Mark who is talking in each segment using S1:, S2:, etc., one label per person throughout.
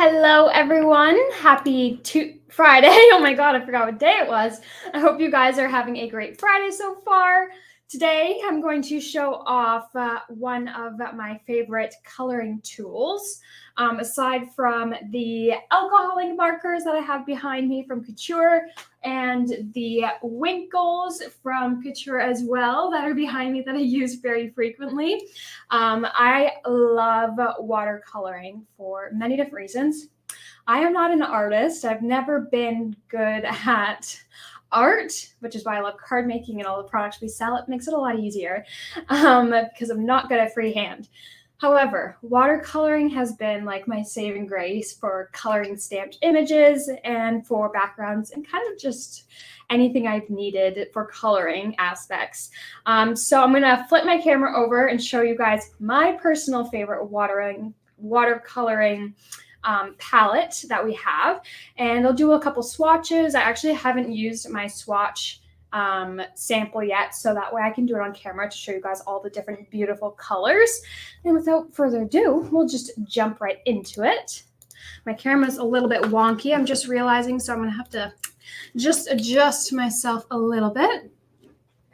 S1: Hello, everyone. Happy Friday. Oh my God, I forgot what day it was. I hope you guys are having a great Friday so far. Today, I'm going to show off one of my favorite coloring tools. Aside from the alcohol ink markers that I have behind me from Couture and the Winkles from Couture as well that are behind me that I use very frequently. I love watercoloring for many different reasons. I am not an artist. I've never been good at art, which is why I love card making and all the products we sell. It makes it a lot easier because I'm not good at freehand. However, watercoloring has been like my saving grace for coloring stamped images and for backgrounds and kind of just anything I've needed for coloring aspects. So I'm gonna flip my camera over and show you guys my personal favorite watercoloring palette that we have, and I'll do a couple swatches. I actually haven't used my swatch sample yet, so that way I can do it on camera to show you guys all the different beautiful colors. And without further ado, we'll just jump right into it. My camera's a little bit wonky, I'm just realizing, so I'm gonna have to just adjust myself a little bit.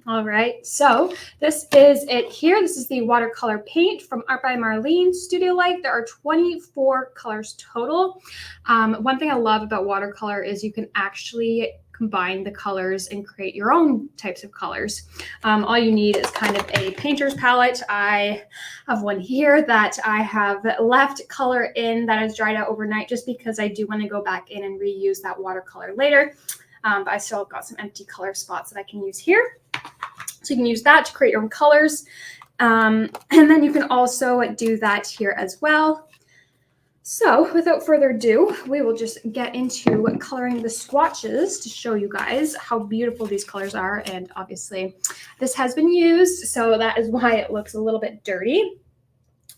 S1: All right, so this is it here. This is the watercolor paint from Art by Marlene Studio Life. There are 24 colors total. One thing I love about watercolor is you can actually combine the colors and create your own types of colors. All you need is kind of a painter's palette. I have one here that I have left color in that has dried out overnight just because I do want to go back in and reuse that watercolor later. But I still got some empty color spots that I can use here. So you can use that to create your own colors. And then you can also do that here as well. So without further ado, we will just get into coloring the swatches to show you guys how beautiful these colors are. And obviously this has been used, so that is why it looks a little bit dirty.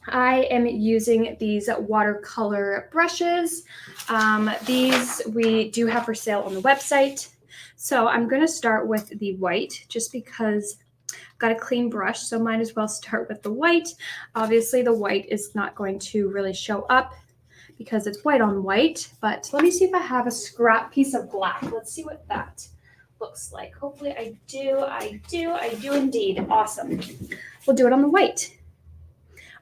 S1: I am using these watercolor brushes. These we do have for sale on the website. So I'm going to start with the white just because I've got a clean brush, so might as well start with the white. Obviously the white is not going to really show up because it's white on white, but let me see if I have a scrap piece of black. Let's see what that looks like. Hopefully I do. I do indeed. Awesome. We'll do it on the white.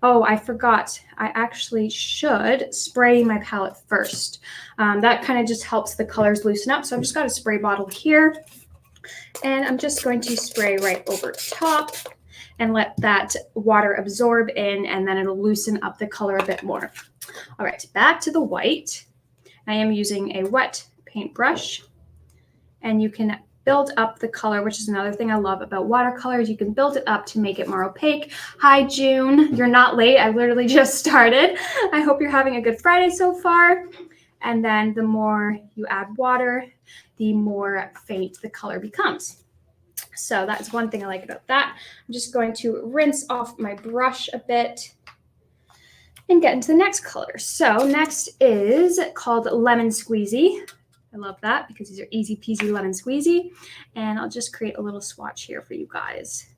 S1: Oh, I forgot. I actually should spray my palette first. That kind of just helps the colors loosen up. So I've just got a spray bottle here, and I'm just going to spray right over top and let that water absorb in, and then it'll loosen up the color a bit more. All right, back to the white. I am using a wet paintbrush, and you can build up the color, which is another thing I love about watercolors. You can build it up to make it more opaque. Hi, June. You're not late. I literally just started. I hope you're having a good Friday so far. And then the more you add water, the more faint the color becomes. So that's one thing I like about that. I'm just going to rinse off my brush a bit and get into the next color. So next is called Lemon Squeezy. I love that because these are easy peasy lemon squeezy. And I'll just create a little swatch here for you guys.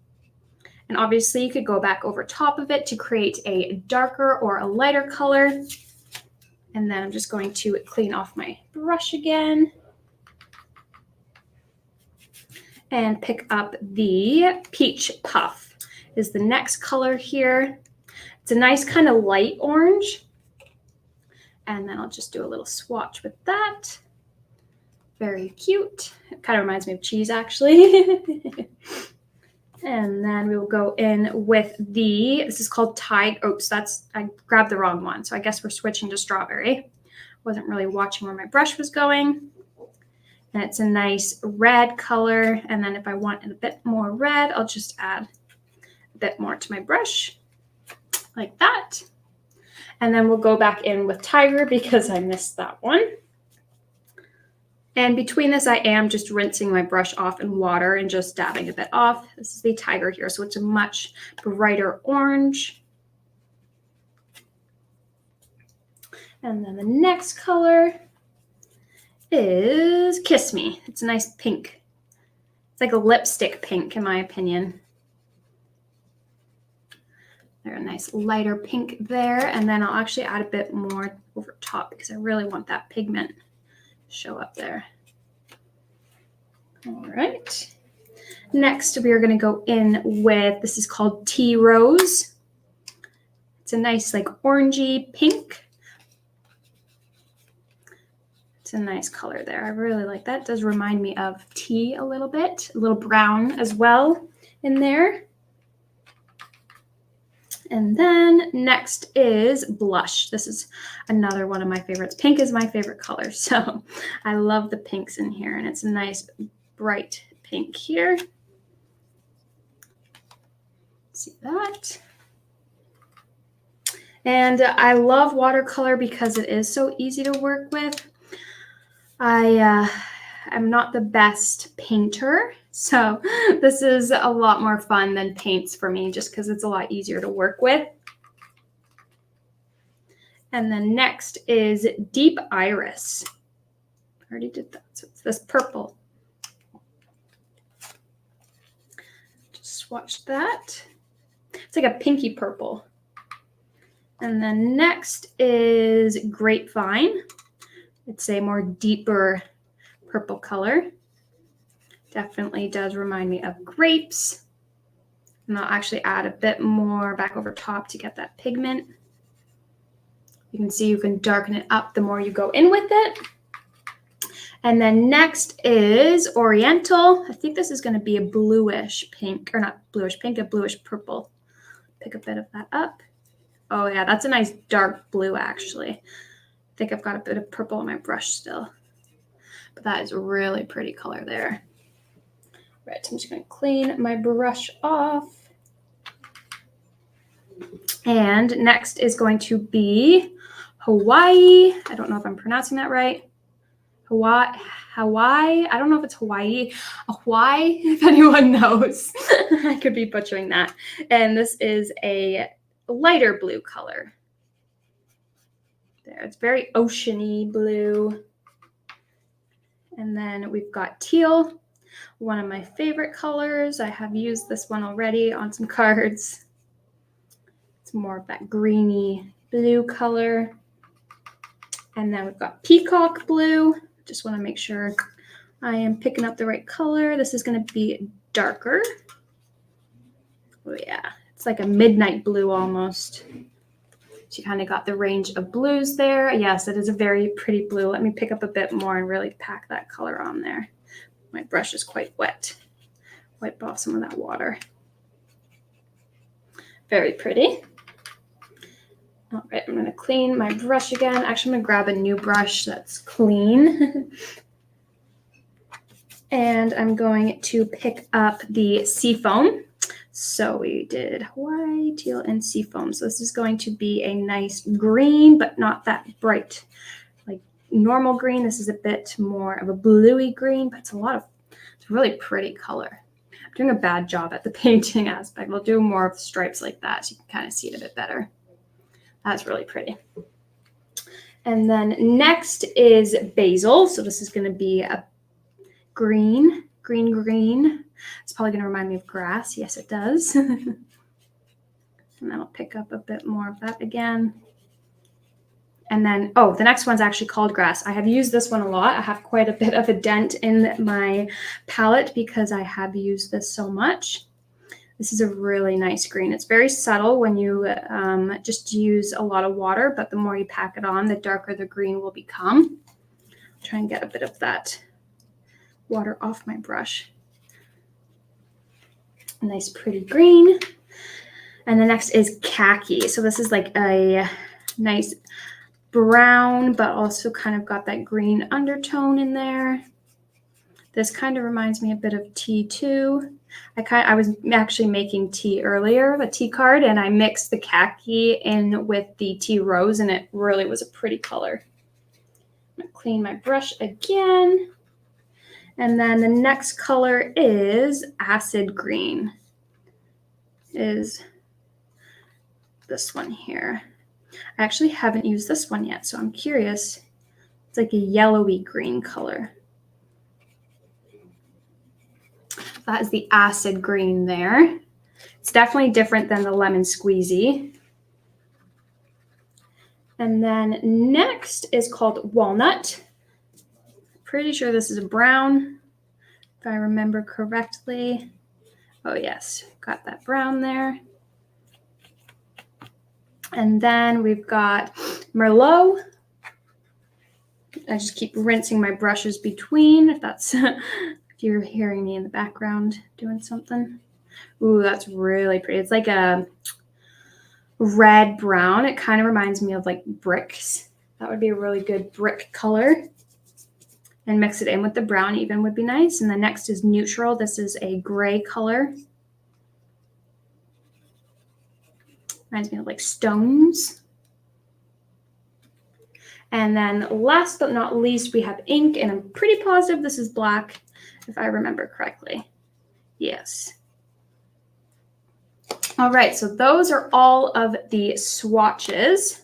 S1: And obviously you could go back over top of it to create a darker or a lighter color. And then I'm just going to clean off my brush again and pick up the Peach Puff is the next color here. It's a nice kind of light orange. And then I'll just do a little swatch with that. Very cute. It kind of reminds me of cheese, actually. And then we will go in with this is called Tiger. Oops, I grabbed the wrong one. So I guess we're switching to strawberry. Wasn't really watching where my brush was going. And it's a nice red color. And then if I want a bit more red, I'll just add a bit more to my brush like that. And then we'll go back in with Tiger because I missed that one. And between this, I am just rinsing my brush off in water and just dabbing a bit off. This is the Tiger here, so it's a much brighter orange. And then the next color is Kiss Me. It's a nice pink. It's like a lipstick pink, in my opinion. There's a nice lighter pink there. And then I'll actually add a bit more over top because I really want that pigment to show up there. All right. Next, we are going to go in with, this is called Tea Rose. It's a nice like orangey pink. It's a nice color there. I really like that. It does remind me of tea a little bit, a little brown as well in there. And then next is blush. This is another one of my favorites. Pink is my favorite color, so I love the pinks in here, and it's a nice bright pink here. See that? And I love watercolor because it is so easy to work with. I am not the best painter, so this is a lot more fun than paints for me just because it's a lot easier to work with. And then next is Deep Iris. I already did that, so it's this purple. Just swatch that. It's like a pinky purple. And then next is Grapevine. It's a more deeper purple color. Definitely does remind me of grapes. And I'll actually add a bit more back over top to get that pigment. You can see you can darken it up the more you go in with it. And then next is Oriental. I think this is going to be a bluish pink, or not bluish pink, a bluish purple. Pick a bit of that up. Oh yeah, that's a nice dark blue actually. I think I've got a bit of purple on my brush still. But that is a really pretty color there. Right, so I'm just going to clean my brush off. And next is going to be Hawaii. I don't know if I'm pronouncing that right. Hawaii. I don't know if it's Hawaii. Hawaii, if anyone knows. I could be butchering that. And this is a lighter blue color. There, it's very oceany blue. And then we've got teal, one of my favorite colors. I have used this one already on some cards. It's more of that greeny blue color. And then we've got peacock blue. Just want to make sure I am picking up the right color. This is going to be darker. Oh yeah, it's like a midnight blue almost. So you kind of got the range of blues there. Yes, it is a very pretty blue. Let me pick up a bit more and really pack that color on there. My brush is quite wet. Wipe off some of that water. Very pretty. All right, I'm going to clean my brush again. Actually, I'm going to grab a new brush that's clean. And I'm going to pick up the Seafoam. So we did Hawaii, teal, and Seafoam. So this is going to be a nice green, but not that bright. Like normal green, this is a bit more of a bluey green, but it's a really pretty color. I'm doing a bad job at the painting aspect. We'll do more of stripes like that so you can kind of see it a bit better. That's really pretty. And then next is Basil. So this is going to be a green. It's probably going to remind me of grass. Yes, it does. And then I'll pick up a bit more of that again. And then, oh, the next one's actually called Grass. I have used this one a lot. I have quite a bit of a dent in my palette because I have used this so much. This is a really nice green. It's very subtle when you just use a lot of water, but the more you pack it on, the darker the green will become. I'll try and get a bit of that water off my brush. A nice pretty green. And the next is Khaki. So this is like a nice brown, but also kind of got that green undertone in there. This kind of reminds me a bit of tea too. I was actually making tea earlier, the tea card, and I mixed the khaki in with the tea rose, and it really was a pretty color. I'm gonna clean my brush again. And then the next color is Acid Green. Is this one here. I actually haven't used this one yet, so I'm curious. It's like a yellowy green color. That is the Acid Green there. It's definitely different than the lemon squeezy. And then next is called Walnut. Pretty sure this is a brown, if I remember correctly. Oh yes, got that brown there. And then we've got Merlot. I just keep rinsing my brushes between, if that's if you're hearing me in the background doing something. Ooh, that's really pretty. It's like a red brown. It kind of reminds me of like bricks. That would be a really good brick color. And mix it in with the brown even would be nice. And the next is Neutral. This is a gray color. Reminds me of like stones. And then last but not least, we have ink, and I'm pretty positive this is black, if I remember correctly. Yes. All right, so those are all of the swatches.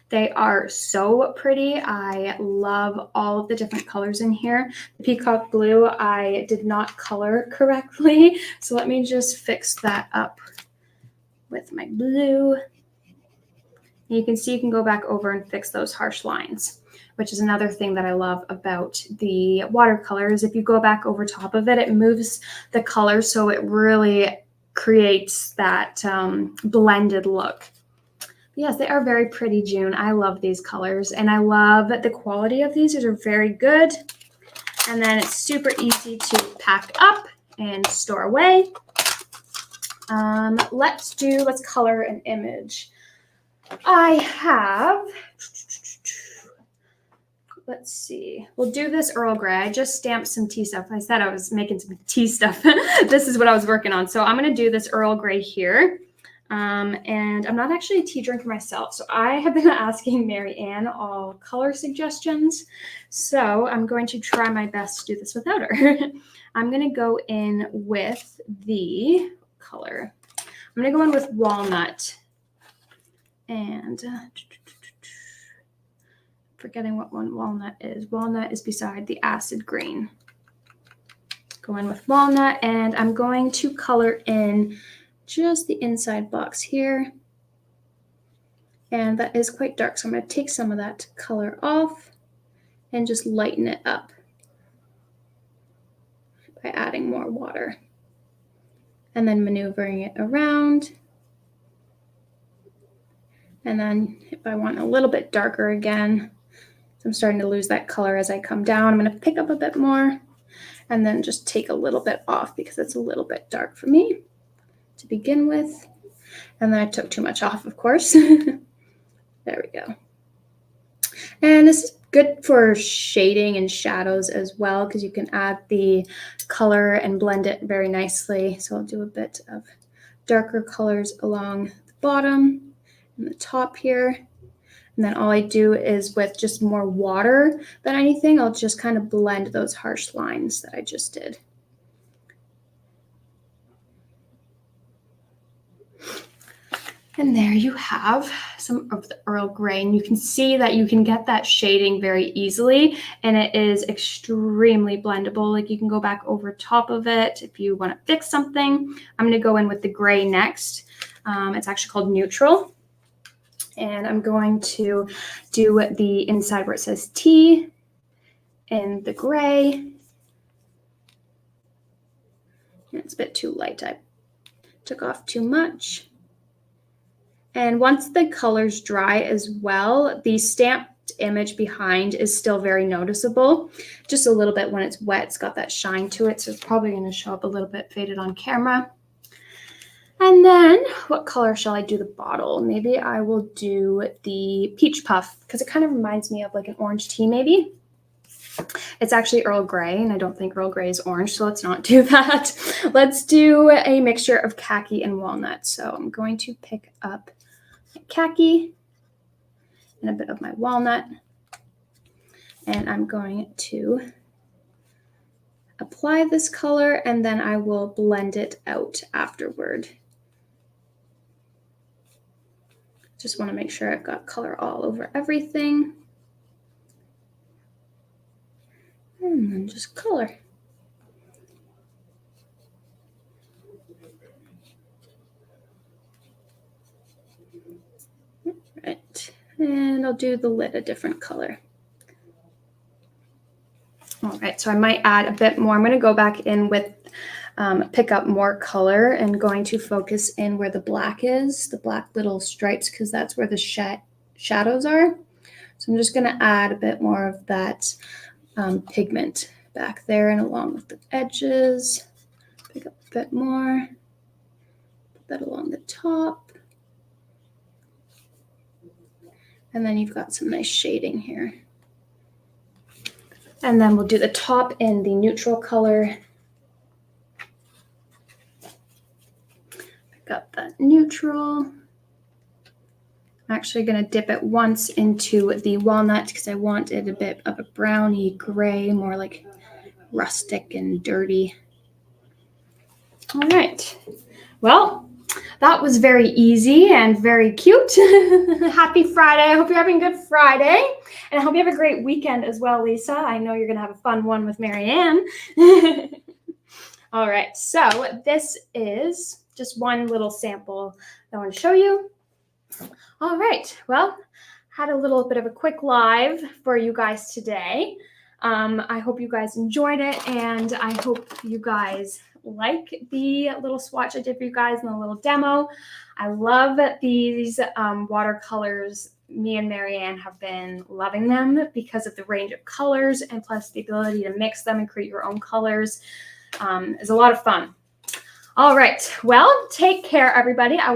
S1: They are so pretty. I love all of the different colors in here. The peacock blue, I did not color correctly, so let me just fix that up with my blue. You can see you can go back over and fix those harsh lines, which is another thing that I love about the watercolors. If you go back over top of it, it moves the color so it really creates that blended look. Yes, they are very pretty, June. I love these colors, and I love the quality of these. These are very good. And then it's super easy to pack up and store away. Let's color an image. I have, let's see, we'll do this Earl Grey. I just stamped some tea stuff. I said I was making some tea stuff. This is what I was working on. So I'm going to do this Earl Grey here. And I'm not actually a tea drinker myself, so I have been asking Mary Ann all color suggestions. So I'm going to try my best to do this without her. I'm going to go in with the color. I'm going to go in with Walnut. And forgetting what one Walnut is. Walnut is beside the acid green. Go in with Walnut, and I'm going to color in just the inside box here. And that is quite dark, so I'm going to take some of that color off and just lighten it up by adding more water. And then maneuvering it around. And then if I want a little bit darker again, I'm starting to lose that color as I come down. I'm going to pick up a bit more and then just take a little bit off because it's a little bit dark for me to begin with. And then I took too much off, of course. There we go. And this is good for shading and shadows as well because you can add the color and blend it very nicely. So I'll do a bit of darker colors along the bottom and the top here. And then all I do is with just more water than anything, I'll just kind of blend those harsh lines that I just did. And there you have some of the Earl Grey, and you can see that you can get that shading very easily, and it is extremely blendable. Like you can go back over top of it if you want to fix something. I'm going to go in with the gray next. It's actually called Neutral. And I'm going to do the inside where it says T in the gray. It's a bit too light. I took off too much. And once the colors dry as well, the stamped image behind is still very noticeable. Just a little bit when it's wet, it's got that shine to it. So it's probably going to show up a little bit faded on camera. And then what color shall I do the bottle? Maybe I will do the Peach Puff because it kind of reminds me of like an orange tea maybe. It's actually Earl Grey, and I don't think Earl Grey is orange, so let's not do that. Let's do a mixture of khaki and walnut. So I'm going to pick up my khaki and a bit of my walnut, and I'm going to apply this color, and then I will blend it out afterward. Just want to make sure I've got color all over everything. And then just color. And I'll do the lid a different color. All right, so I might add a bit more. I'm going to go back in with, pick up more color and going to focus in where the black is, the black little stripes, because that's where the shadows are. So I'm just going to add a bit more of that pigment back there and along with the edges. Pick up a bit more, put that along the top. And then you've got some nice shading here. And then we'll do the top in the neutral color. Pick up that neutral. I'm actually going to dip it once into the walnut because I want it a bit of a browny gray, more like rustic and dirty. All right. Well, that was very easy and very cute. Happy Friday. I hope you're having a good Friday. And I hope you have a great weekend as well, Lisa. I know you're going to have a fun one with Marianne. All right. So this is just one little sample that I want to show you. All right. Well, had a little bit of a quick live for you guys today. I hope you guys enjoyed it, and I hope you guys like the little swatch I did for you guys in the little demo. I love these watercolors. Me and Marianne have been loving them because of the range of colors and plus the ability to mix them and create your own colors. Is a lot of fun. All right. Well, take care, everybody. I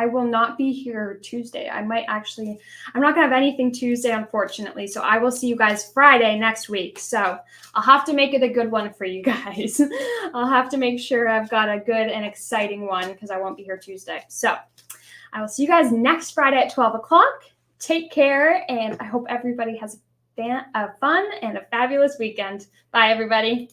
S1: will not be here Tuesday. I'm not going to have anything Tuesday, unfortunately. So I will see you guys Friday next week. So I'll have to make it a good one for you guys. I'll have to make sure I've got a good and exciting one because I won't be here Tuesday. So I will see you guys next Friday at 12 o'clock. Take care, and I hope everybody has a fun and a fabulous weekend. Bye, everybody.